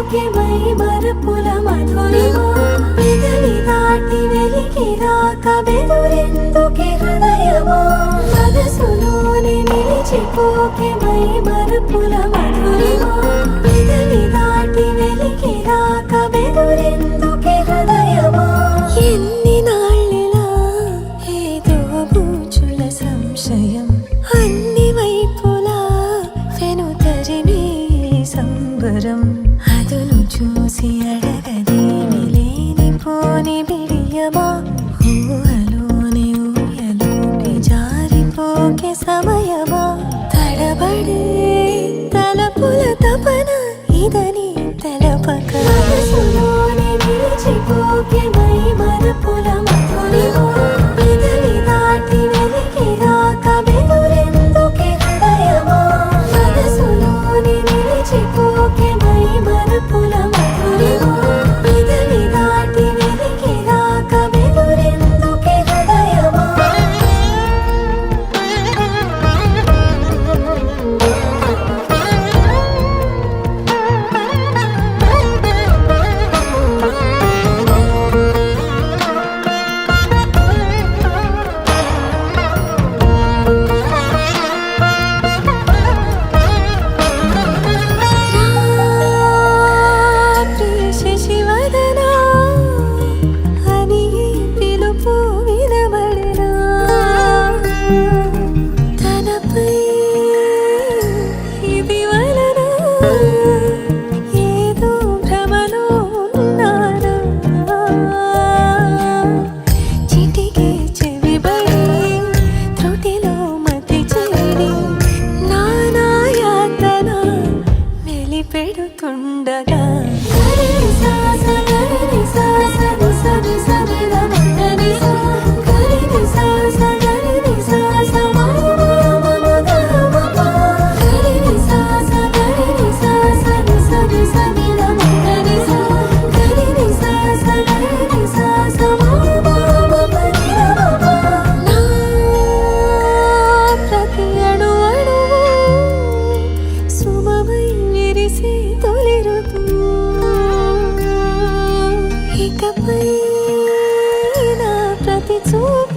మరిచిపోకే my మరపుల Madhurima పెదవి దాటి వెలికి రాక బెదురెందుకే హృదయమా మనసులోనే నిలిచిపోకే మై మరపుల మధురిమా పెదవి దాటి వెలికి రాక బెదురెందుకే హృదయమా ఎన్ని నాళ్ళిలా ఏదో బూచుల సంశయం అన్ని వైపులా వెనుతరిని సంబరం అదును చూసి అడగదేమి లేనిపోని బిడియమా ఊహలోని ఊయలోకి జారిపోకే సమయమా తడబడే తలపుల తపన ఇదని తెలపక మనసులోని నిలిచిపోకే మై మరపుల మధురిమా పెదవి దాటి వెలికి రాక బెదురెందుకే హృదయమా మనసులోని నిలిచిపోకే మై మరపుల మధురిమా పెదవి దాటి వెలికి రాక బెదురెందుకే హృదయమా శశివదనా అని పిలుపు వినబడనా తనపై ఇది వలన ఏదో భ్రమలో ఉన్నానా చిటికే చెవిబడి త్రుటిలో మతి చెడి నానా యాతన మెలిపెడుతుండగా ప్రతి అణు అణువు సుమమై విరిసే తొలి ఋతువు ఇకపై నా ప్రతి చూపు